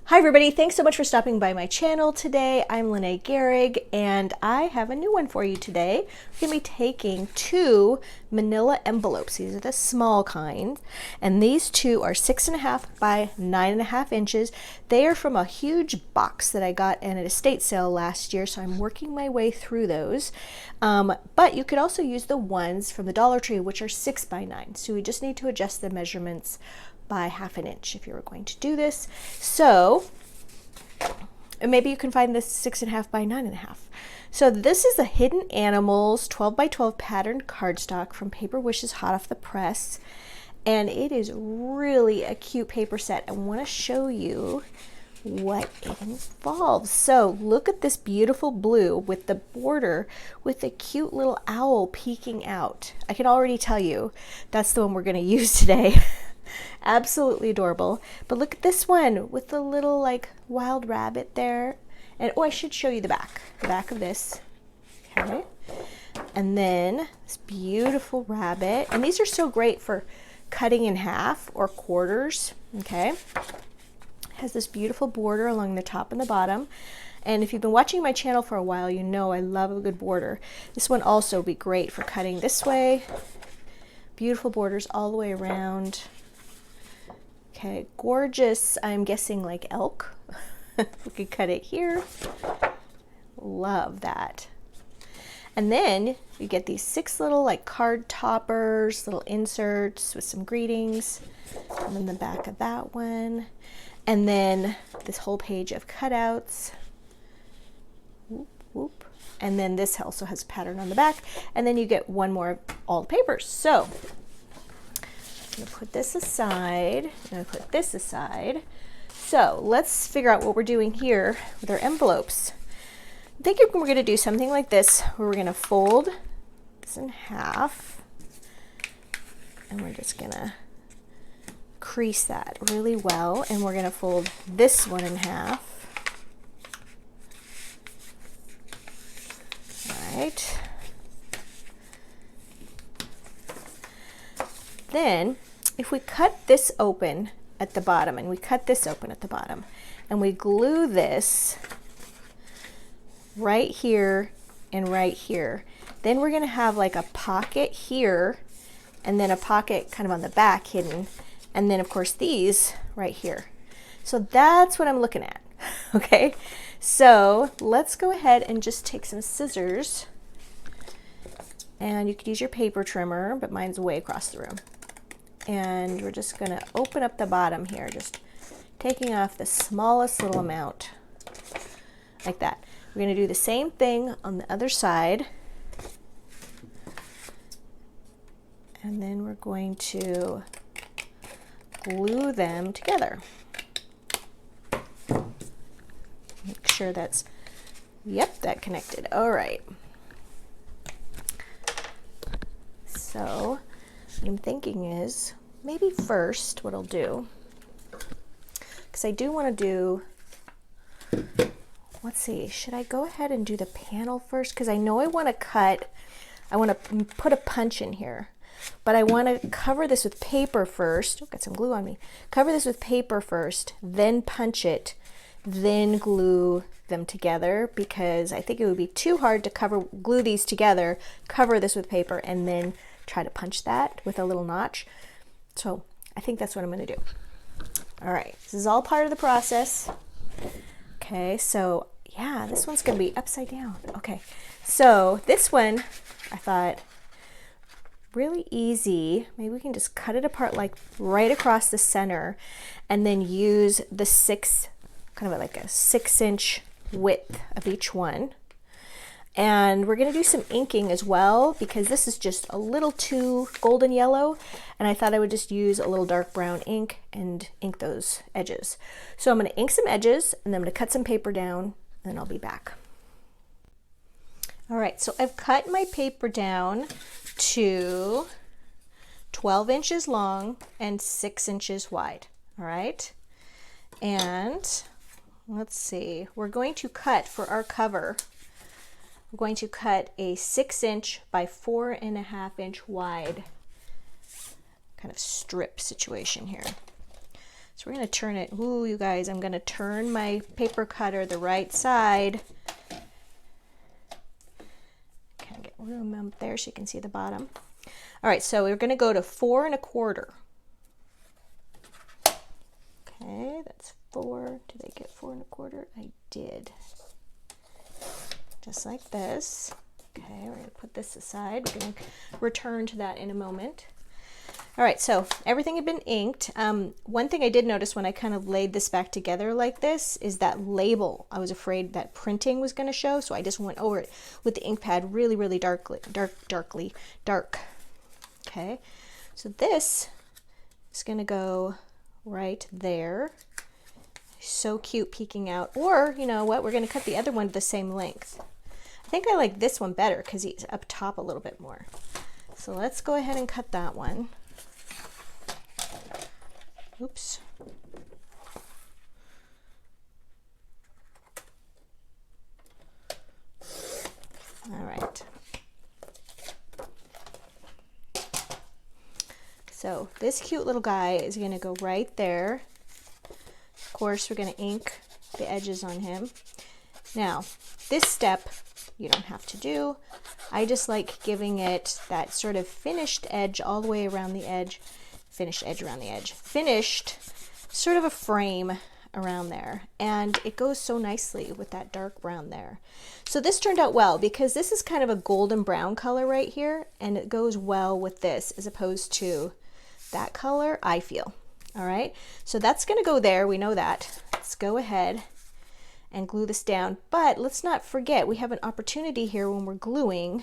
Hi everybody, thanks so much for stopping by my channel today. I'm Lene Gehrig and I have a new one for you today. We're going to be taking two manila envelopes. These are the small kind, and these two are 6.5 by 9.5 inches. They are from a huge box that I got in an estate sale last year, so I'm working my way through those. But you could also use the ones from the Dollar Tree, which are 6 by 9. So we just need to adjust the measurements by 1/2 inch if you were going to do this. So maybe you can find this 6.5 by 9.5. So this is the Hidden Animals 12 by 12 patterned cardstock from Paper Wishes hot off the press, and it is really a cute paper set. I want to show you what it involves. So look at this beautiful blue with the border with a cute little owl peeking out. I can already tell you that's the one we're going to use today. Absolutely adorable. But look at this one with the little like wild rabbit there. And oh, I should show you the back of this. Okay. And then this beautiful rabbit. And these are so great for cutting in half or quarters. Okay. Has this beautiful border along the top and the bottom. And if you've been watching my channel for a while, you know I love a good border. This one also would be great for cutting this way. Beautiful borders all the way around. Okay, gorgeous, I'm guessing like elk. We could cut it here. Love that. And then you get these 6 little like card toppers, little inserts with some greetings. And then the back of that one. And then this whole page of cutouts. Whoop, whoop. And then this also has a pattern on the back. And then you get one more of all the papers. So I'm going to put this aside. I'm going to put this aside. So let's figure out what we're doing here with our envelopes. I think we're going to do something like this, where we're going to fold this in half, and we're just going to crease that really well, and we're going to fold this one in half. All right. Then if we cut this open at the bottom, and we cut this open at the bottom, and we glue this right here and right here, then we're going to have like a pocket here, and then a pocket kind of on the back hidden, and then of course these right here. So that's what I'm looking at. Okay, so let's go ahead and just take some scissors, and you could use your paper trimmer, but mine's way across the room. And we're just going to open up the bottom here, just taking off the smallest little amount, like that. We're going to do the same thing on the other side. And then we're going to glue them together. Make sure that's, yep, that connected. All right. So what I'm thinking is, maybe first what I'll do, because I do want to do, let's see, should I go ahead and do the panel first? Because I know I want to cut, I want to put a punch in here, but I want to cover this with paper first. Oh, got some glue on me. Cover this with paper first, then punch it, then glue them together, because I think it would be too hard to glue these together, cover this with paper, and then try to punch that with a little notch. So I think that's what I'm going to do. All right, this is all part of the process. Okay, so yeah, this one's going to be upside down. Okay, so this one I thought really easy. Maybe we can just cut it apart like right across the center, and then use the kind of like a 6-inch width of each one. And we're going to do some inking as well, because this is just a little too golden yellow, and I thought I would just use a little dark brown ink and ink those edges. So I'm going to ink some edges, and then I'm going to cut some paper down, and then I'll be back. All right, so I've cut my paper down to 12 inches long and 6 inches wide. All right, and let's see, we're going to cut for our cover. We're going to cut a 6-inch by 4.5-inch wide kind of strip situation here. So we're going to turn it. Ooh, you guys, I'm going to turn my paper cutter the right side. Kind of get room up there so you can see the bottom. All right, so we're going to go to 4 1/4. Okay, that's 4. Did I get 4 1/4? I did. Just like this. Okay, we're going to put this aside. We're going to return to that in a moment. All right, so everything had been inked. One thing I did notice when I kind of laid this back together like this is that label. I was afraid that printing was going to show, so I just went over it with the ink pad really, really dark. Okay, so this is going to go right there. So cute peeking out. Or, you know what, we're going to cut the other one the same length. I think I like this one better because he's up top a little bit more. So let's go ahead and cut that one. Oops. All right. So this cute little guy is going to go right there. Of course, we're going to ink the edges on him. Now, this step you don't have to do. I just like giving it that sort of finished edge all the way around the edge. Finished edge around the edge. Finished sort of a frame around there. And it goes so nicely with that dark brown there. So this turned out well because this is kind of a golden brown color right here. And it goes well with this as opposed to that color, I feel. All right, so that's going to go there. We know that. Let's go ahead and glue this down. But let's not forget, we have an opportunity here when we're gluing.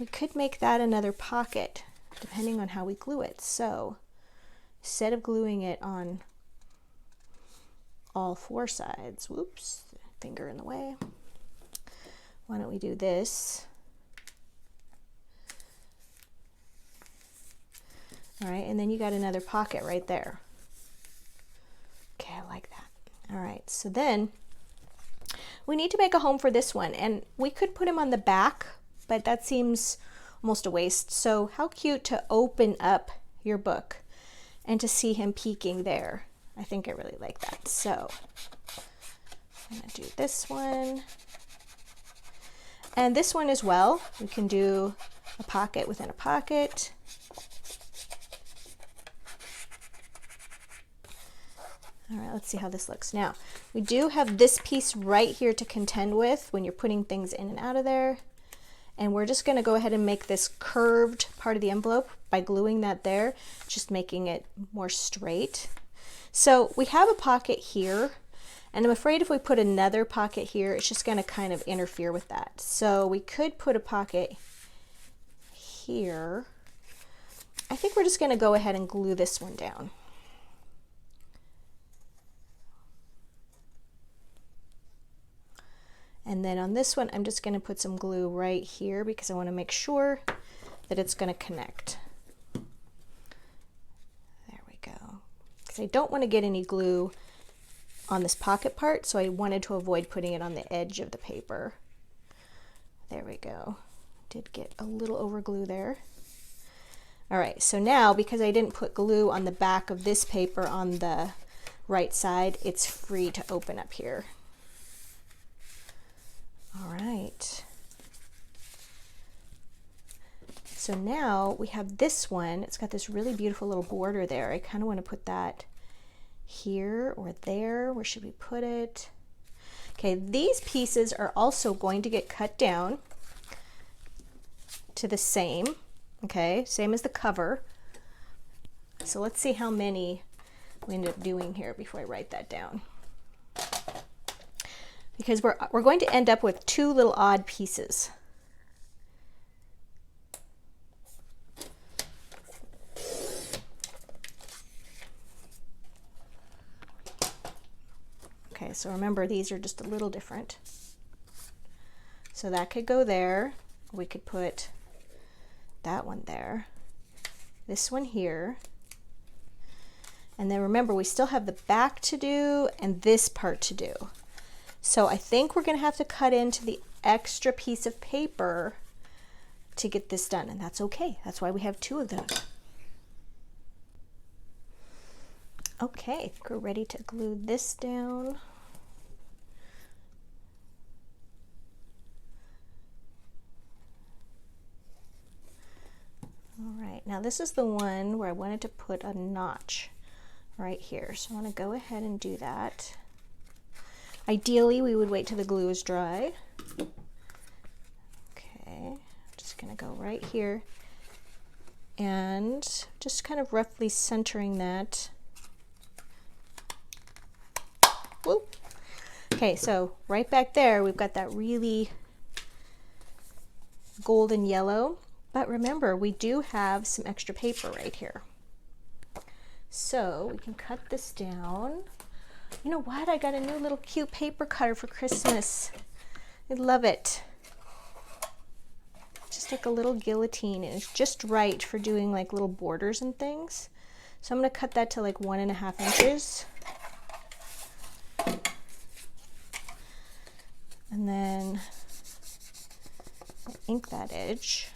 We could make that another pocket, depending on how we glue it. So instead of gluing it on all 4 sides, whoops, finger in the way, why don't we do this? All right, and then you got another pocket right there. Okay, I like that. All right, so then we need to make a home for this one, and we could put him on the back, but that seems almost a waste. So how cute to open up your book and to see him peeking there. I think I really like that. So I'm gonna do this one. And this one as well. We can do a pocket within a pocket. All right, let's see how this looks. Now, we do have this piece right here to contend with when you're putting things in and out of there. And we're just going to go ahead and make this curved part of the envelope by gluing that there, just making it more straight. So we have a pocket here, and I'm afraid if we put another pocket here, it's just going to kind of interfere with that. So we could put a pocket here. I think we're just going to go ahead and glue this one down. And then on this one, I'm just going to put some glue right here because I want to make sure that it's going to connect. There we go. Because I don't want to get any glue on this pocket part, so I wanted to avoid putting it on the edge of the paper. There we go. Did get a little over glue there. All right, so now because I didn't put glue on the back of this paper on the right side, it's free to open up here. All right, so now we have this one. It's got this really beautiful little border there. I kind of want to put that here or there. Where should we put it? Okay, these pieces are also going to get cut down to the same, okay, same as the cover. So let's see how many we end up doing here before I write that down. Because we're going to end up with 2 little odd pieces. Okay, so remember these are just a little different. So that could go there. We could put that one there. This one here. And then remember we still have the back to do and this part to do. So I think we're going to have to cut into the extra piece of paper to get this done, and that's okay. That's why we have 2 of those. Okay, I think we're ready to glue this down. All right, now this is the one where I wanted to put a notch right here. So I want to go ahead and do that. Ideally, we would wait till the glue is dry. Okay, I'm just gonna go right here and just kind of roughly centering that. Whoop. Okay, so right back there, we've got that really golden yellow. But remember, we do have some extra paper right here. So we can cut this down. You know what? I got a new little cute paper cutter for Christmas. I love it. Just like a little guillotine, and it's just right for doing like little borders and things. So I'm going to cut that to like 1.5 inches. And then ink that edge.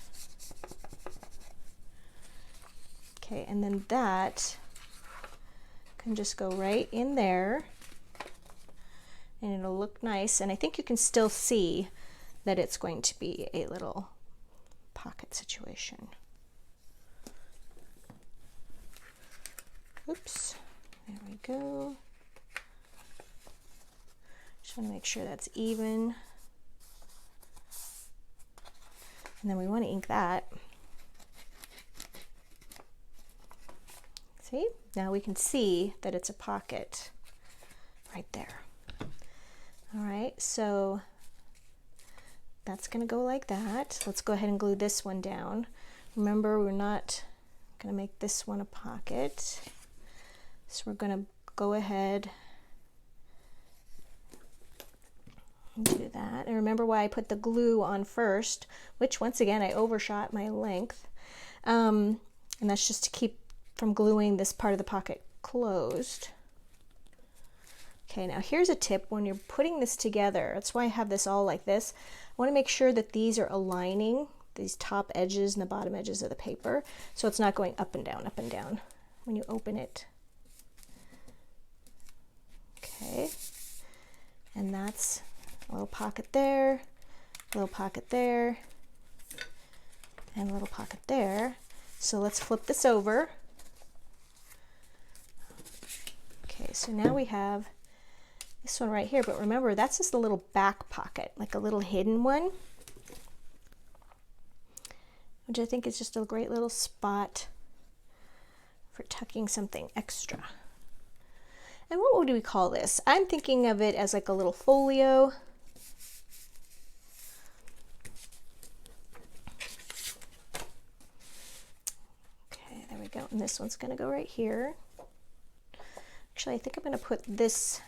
Okay, and then that can just go right in there and it'll look nice. And I think you can still see that it's going to be a little pocket situation. Oops, there we go. Just want to make sure that's even. And then we want to ink that. See, now we can see that it's a pocket right there. All right, so that's going to go like that. Let's go ahead and glue this one down. Remember, we're not going to make this one a pocket. So we're going to go ahead and do that. And remember why I put the glue on first, which once again, I overshot my length. And that's just to keep from gluing this part of the pocket closed. Okay, now here's a tip when you're putting this together. That's why I have this all like this. I want to make sure that these are aligning, these top edges and the bottom edges of the paper, so it's not going up and down when you open it. Okay, and that's a little pocket there, a little pocket there, and a little pocket there. So let's flip this over. Okay, so now we have this one right here, but remember, that's just a little back pocket, like a little hidden one, which I think is just a great little spot for tucking something extra. And what would we call this? I'm thinking of it as like a little folio. Okay, there we go. And this one's going to go right here. Actually, I think I'm going to put this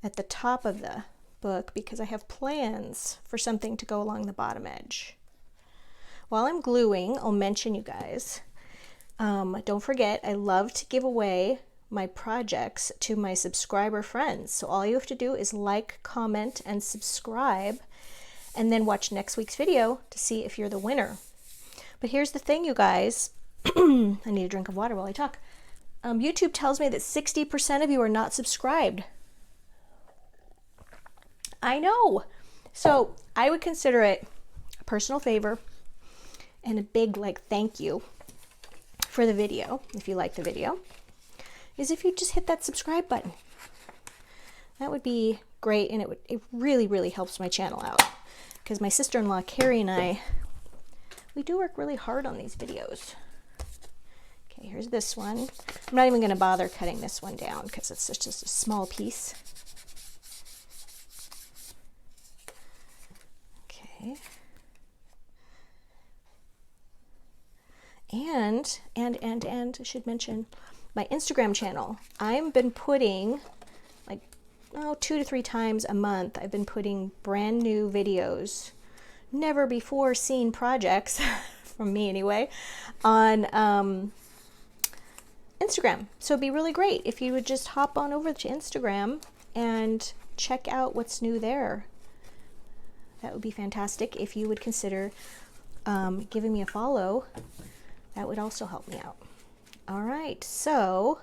at the top of the book because I have plans for something to go along the bottom edge. While I'm gluing, I'll mention you guys, don't forget, I love to give away my projects to my subscriber friends. So all you have to do is like, comment, and subscribe, and then watch next week's video to see if you're the winner. But here's the thing, you guys. I need a drink of water while I talk. YouTube tells me that 60% of you are not subscribed. I know. So I would consider it a personal favor and a big thank you for the video, if you like the video, is if you just hit that subscribe button. That would be great, and it really, really helps my channel out, because my sister-in-law Carrie and I, we do work really hard on these videos. Okay, here's this one. I'm not even going to bother cutting this one down because it's just a small piece. Okay. And I should mention my Instagram channel. I've been putting 2 to 3 times a month. I've been putting brand new videos, never before seen projects from me anyway, on Instagram. So it'd be really great if you would just hop on over to Instagram and check out what's new there. That would be fantastic. If you would consider giving me a follow, that would also help me out. All right, so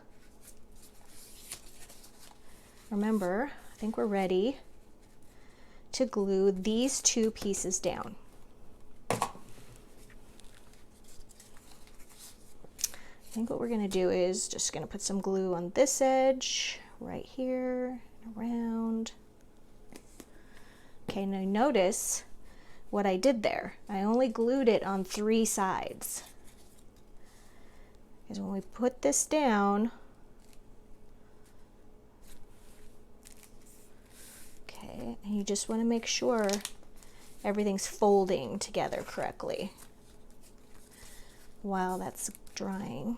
remember, I think we're ready to glue these two pieces down. I think what we're going to do is just going to put some glue on this edge right here, around. Okay, now notice what I did there. I only glued it on 3 sides. Because when we put this down, okay, and you just want to make sure everything's folding together correctly while that's drying.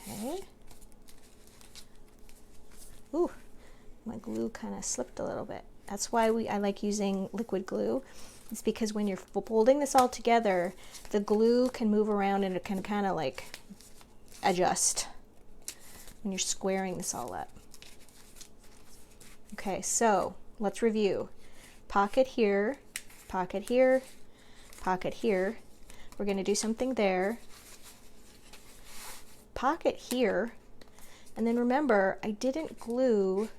Okay. Ooh, my glue kind of slipped a little bit. That's why I like using liquid glue. It's because when you're folding this all together, the glue can move around and it can kind of like adjust when you're squaring this all up. Okay, so let's review. Pocket here, pocket here, pocket here. We're going to do something there. Pocket here. And then remember, I didn't glue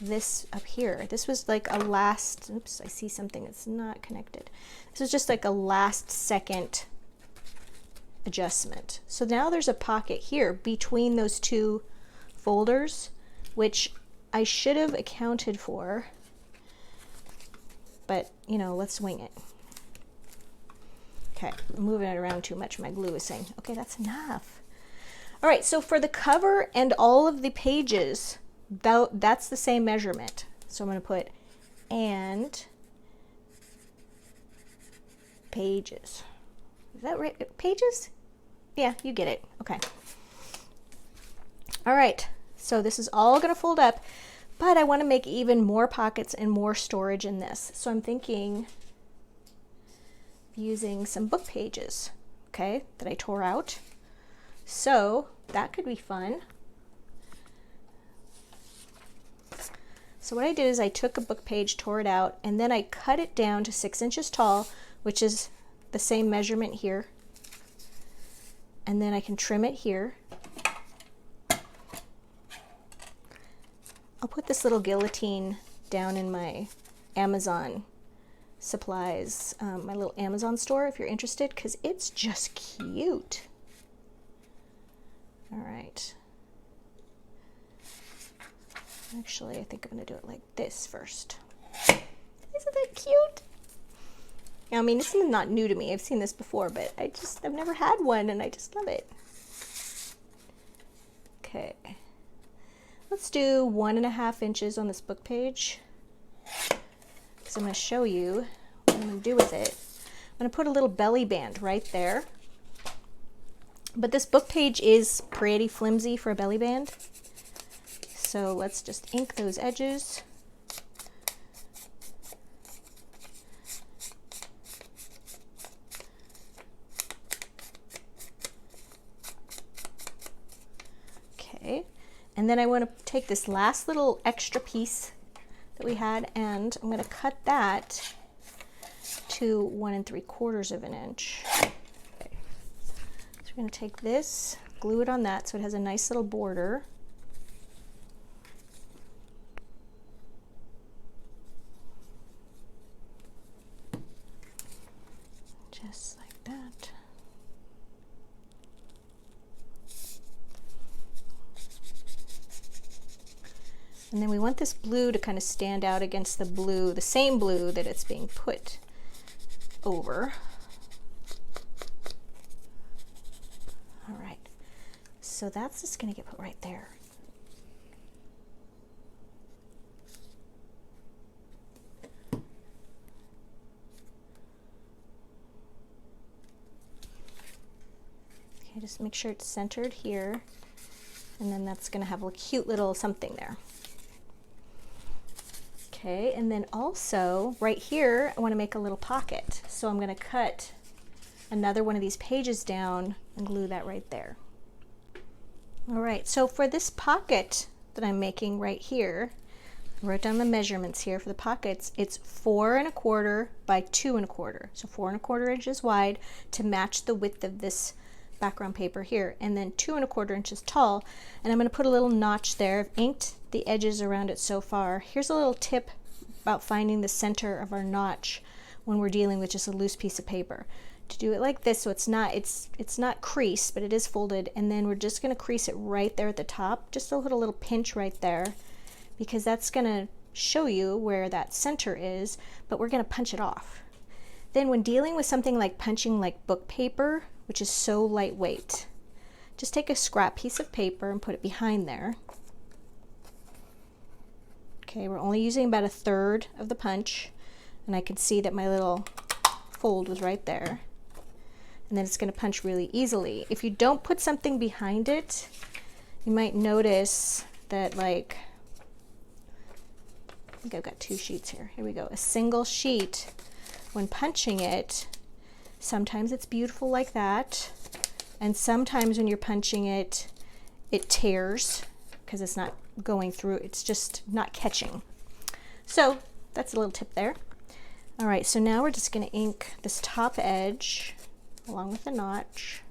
this up here. This was like a last, oops, I see something that's not connected. This was just like a last second adjustment. So now there's a pocket here between those two folders, which I should have accounted for, but you know, let's wing it. Okay, I'm moving it around too much. My glue is saying, okay, that's enough. All right, so for the cover and all of the pages, that's the same measurement. So I'm going to put and pages. Is that right? Pages? Yeah, you get it. Okay. All right, so this is all going to fold up, but I want to make even more pockets and more storage in this. So I'm thinking using some book pages, okay, that I tore out. So that could be fun. So what I did is I took a book page, tore it out, and then I cut it down to 6 inches tall, which is the same measurement here. And then I can trim it here. I'll put this little guillotine down in my Amazon supplies, my little Amazon store if you're interested, because it's just cute. All right. Actually, I think I'm going to do it like this first. Isn't that cute? I mean, this is not new to me. I've seen this before, but I've never had one, and I just love it. Okay. Let's do 1.5 inches on this book page. Because I'm going to show you what I'm going to do with it. I'm going to put a little belly band right there. But this book page is pretty flimsy for a belly band. So let's just ink those edges. Okay, and then I want to take this last little extra piece that we had, and I'm going to cut that to 1 3/4 of an inch. Okay. So we're going to take this, glue it on that so it has a nice little border. Just like that. And then we want this blue to kind of stand out against the blue, the same blue that it's being put over. All right, so that's just going to get put right there. Okay, just make sure it's centered here, and then that's going to have a cute little something there. Okay, and then also right here I want to make a little pocket, so I'm going to cut another one of these pages down and glue that right there. All right, so for this pocket that I'm making right here, I wrote down the measurements here for the pockets. It's 4 1/4 by 2 1/4, so 4 1/4 inches wide to match the width of this background paper here, and then 2 1/4 inches tall. And I'm going to put a little notch there. I've inked the edges around it so far. Here's a little tip about finding the center of our notch when we're dealing with just a loose piece of paper. To do it like this, so it's not creased, but it is folded, and then we're just going to crease it right there at the top, just to put a little pinch right there, because that's going to show you where that center is, but we're going to punch it off. Then when dealing with something like punching like book paper, which is so lightweight, just take a scrap piece of paper and put it behind there. Okay, we're only using about 1/3 of the punch, and I could see that my little fold was right there. And then it's going to punch really easily. If you don't put something behind it, you might notice that, like, I think I've got 2 sheets here. Here we go. A single sheet, when punching it, sometimes it's beautiful like that, and sometimes when you're punching it, it tears because it's not going through, it's just not catching. So that's a little tip there. All right, so now we're just going to ink this top edge along with the notch.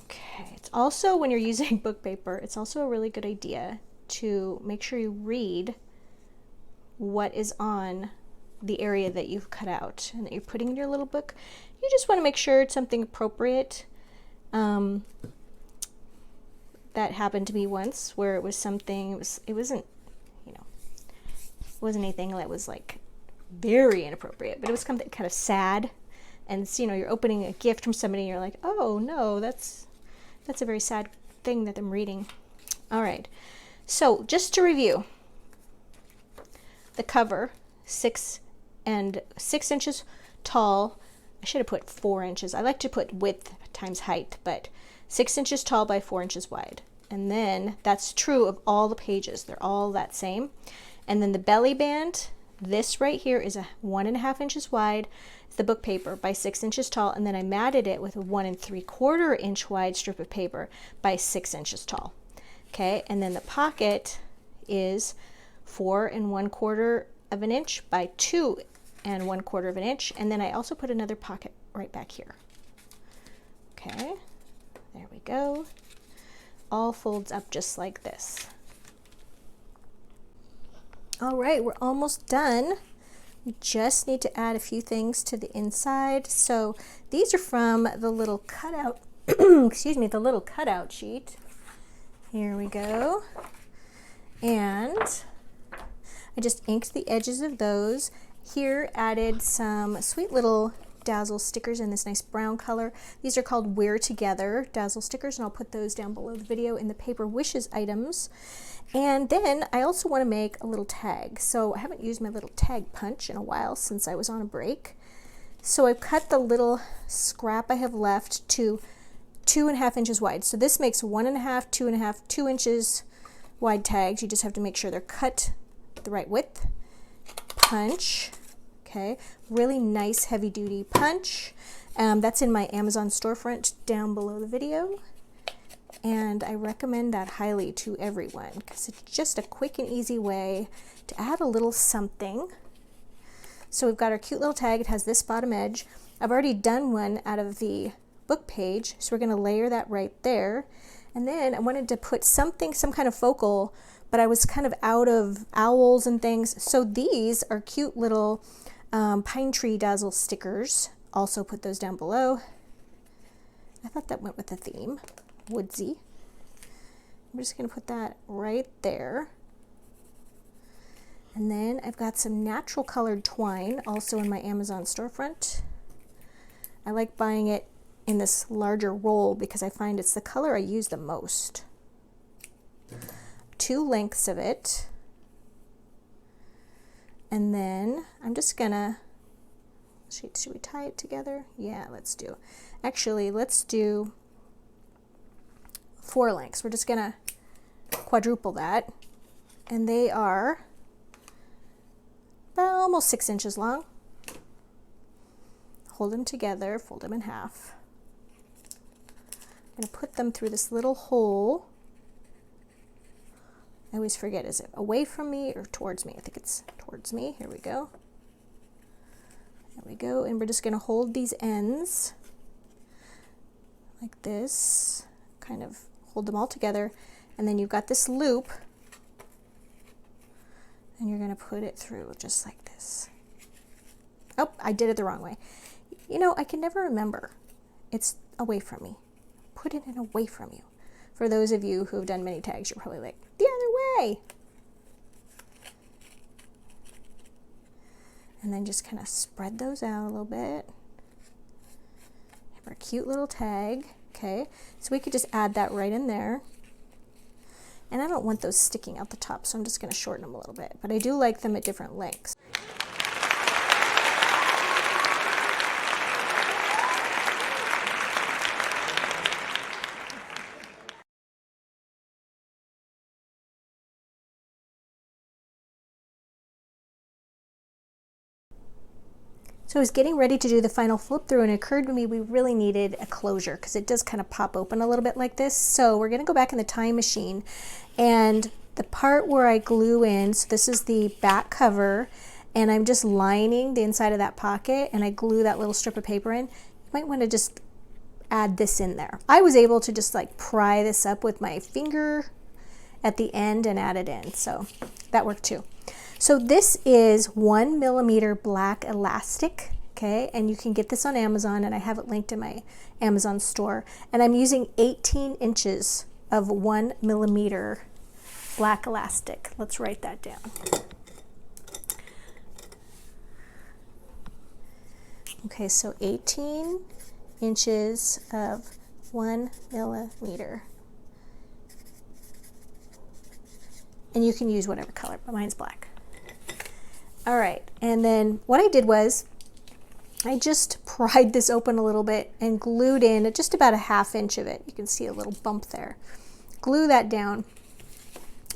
Okay, it's also, when you're using book paper, it's also a really good idea to make sure you read what is on the area that you've cut out and that you're putting in your little book. You just want to make sure it's something appropriate. That happened to me once, where it was something, it wasn't, you know, it wasn't anything that was like very inappropriate, but it was something kind of sad, and you know, you're opening a gift from somebody and you're like, oh no, that's a very sad thing that I'm reading. All right, so just to review, the cover, 6 inches tall. I should have put 4 inches. I like to put width times height, but 6 inches tall by 4 inches wide. And then that's true of all the pages. They're all that same. And then the belly band, this right here is 1 1/2 inches wide. It's the book paper by 6 inches tall. And then I matted it with a 1 3/4 inch wide strip of paper by 6 inches tall. Okay, and then the pocket is 4 1/4 of an inch by 2 1/4 of an inch. And then I also put another pocket right back here. Okay. There we go. All folds up just like this. All right, we're almost done. We just need to add a few things to the inside. So these are from the little cutout, excuse me, the little cutout sheet. Here we go. And I just inked the edges of those. Here added some sweet little Dazzle stickers in this nice brown color. These are called Wear Together Dazzle stickers, and I'll put those down below the video in the Paper Wishes items. And then I also want to make a little tag. So I haven't used my little tag punch in a while since I was on a break. So I've cut the little scrap I have left to 2 1/2 inches wide. So this makes 1 1/2, 2 1/2, 2 inches wide tags. You just have to make sure they're cut the right width. Punch. Okay, really nice heavy duty punch. That's in my Amazon storefront down below the video. And I recommend that highly to everyone because it's just a quick and easy way to add a little something. So we've got our cute little tag. It has this bottom edge. I've already done one out of the book page, so we're going to layer that right there. And then I wanted to put something, some kind of focal, but I was kind of out of owls and things. So these are cute little pine tree dazzle stickers. Also put those down below. I thought that went with the theme, woodsy. I'm just going to put that right there. And then I've got some natural colored twine also in my Amazon storefront. I like buying it in this larger roll because I find it's the color I use the most. 2 lengths of it. And then I'm just gonna, should we tie it together? Yeah, let's do. Actually, let's do 4 lengths. We're just gonna quadruple that. And they are about almost 6 inches long. Hold them together, fold them in half. I'm gonna put them through this little hole. I always forget, is it away from me or towards me? I think it's towards me. Here we go. There we go, and we're just going to hold these ends like this, kind of hold them all together, and then you've got this loop, and you're going to put it through just like this. Oh, I did it the wrong way. You know, I can never remember. It's away from me. Put it in away from you. For those of you who have done mini tags, you're probably like, the other way. And then just kind of spread those out a little bit. Have our cute little tag. Okay, so we could just add that right in there. And I don't want those sticking out the top, so I'm just going to shorten them a little bit. But I do like them at different lengths. So I was getting ready to do the final flip through, and it occurred to me we really needed a closure because it does kind of pop open a little bit like this. So we're going to go back in the time machine, and the part where I glue in, so this is the back cover, and I'm just lining the inside of that pocket, and I glue that little strip of paper in. You might want to just add this in there. I was able to just like pry this up with my finger at the end and add it in, so that worked too. So this is 1 millimeter black elastic, okay, and you can get this on Amazon, and I have it linked in my Amazon store, and I'm using 18 inches of 1 millimeter black elastic. Let's write that down. Okay, so 18 inches of 1 millimeter. And you can use whatever color, but mine's black. All right, and then what I did was I just pried this open a little bit and glued in just about a 1/2 inch of it. You can see a little bump there. Glue that down,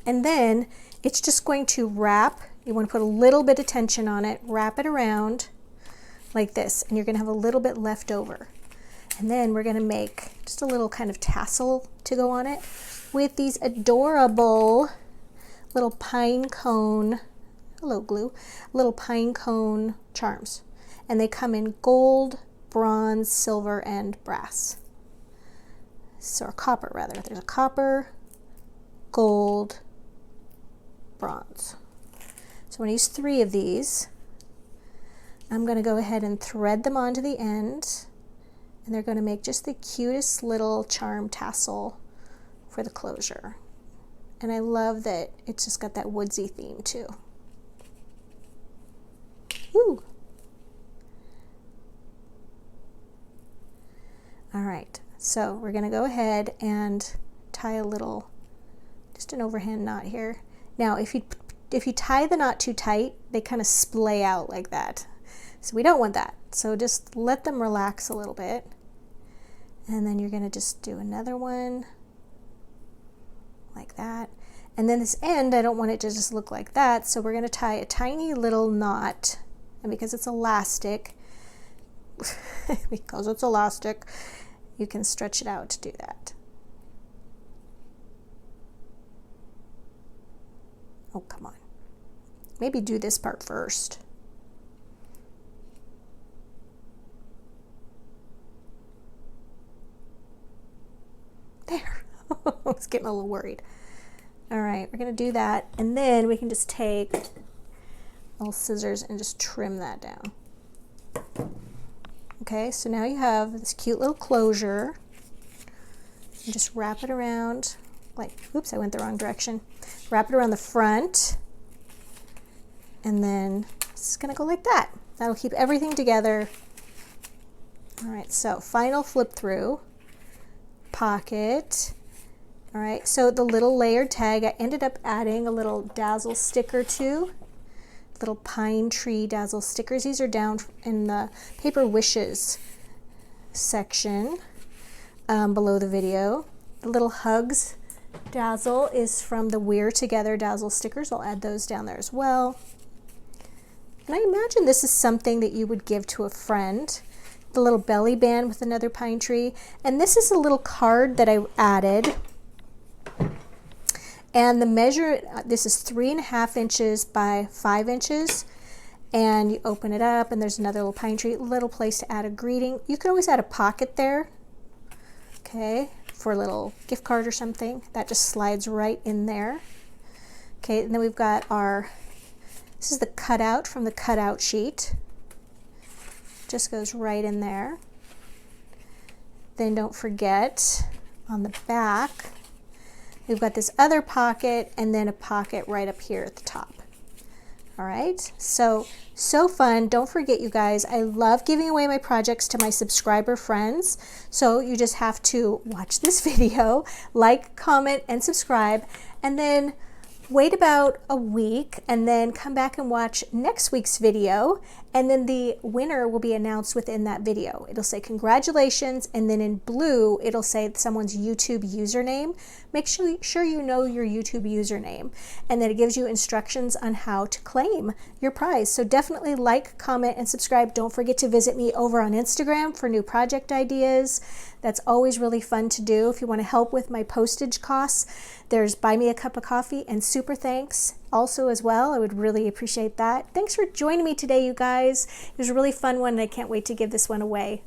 and then it's just going to wrap. You want to put a little bit of tension on it, wrap it around like this, and you're going to have a little bit left over. And then we're going to make just a little kind of tassel to go on it with these adorable little pine cone, hello glue, little pine cone charms. And they come in gold, bronze, silver, and brass. So, or copper rather. There's a copper, gold, bronze. So I'm going to use 3 of these. I'm going to go ahead and thread them onto the end, and they're going to make just the cutest little charm tassel for the closure. And I love that it's just got that woodsy theme too. Ooh. All right, so we're going to go ahead and tie a little, just an overhand knot here. Now, if you tie the knot too tight, they kind of splay out like that. So we don't want that. So just let them relax a little bit. And then you're going to just do another one like that. And then this end, I don't want it to just look like that. So we're going to tie a tiny little knot. And because it's elastic, you can stretch it out to do that. Oh, come on. Maybe do this part first. There. I was getting a little worried. All right, we're going to do that, and then we can just take little scissors and just trim that down. Okay, so now you have this cute little closure. You just wrap it around, like, oops, I went the wrong direction. Wrap it around the front, and then it's going to go like that. That'll keep everything together. All right, so final flip through, pocket. All right, so the little layered tag, I ended up adding a little dazzle sticker too. Little pine tree dazzle stickers. These are down in the Paper Wishes section below the video. The little hugs dazzle is from the We're Together dazzle stickers. I'll add those down there as well. And I imagine this is something that you would give to a friend. The little belly band with another pine tree. And this is a little card that I added. And the measure, this is 3.5 inches by 5 inches. and you open it up and there's another little pine tree, little place to add a greeting. You could always add a pocket there, okay, for a little gift card or something. That just slides right in there. Okay, and then we've got our, this is the cutout from the cutout sheet. Just goes right in there. Then don't forget on the back, we've got this other pocket and then a pocket right up here at the top. All right, so fun. Don't forget, you guys, I love giving away my projects to my subscriber friends. So you just have to watch this video, like, comment, and subscribe, and then wait about a week and then come back and watch next week's video, and then the winner will be announced within that video. It'll say congratulations, and then in blue it'll say someone's YouTube username. Make sure you know your YouTube username, and then it gives you instructions on how to claim your prize. So definitely like, comment, and subscribe. Don't forget to visit me over on Instagram for new project ideas. That's always really fun to do. If you want to help with my postage costs, there's Buy Me a Cup of Coffee and Super Thanks also as well. I would really appreciate that. Thanks for joining me today, you guys. It was a really fun one, and I can't wait to give this one away.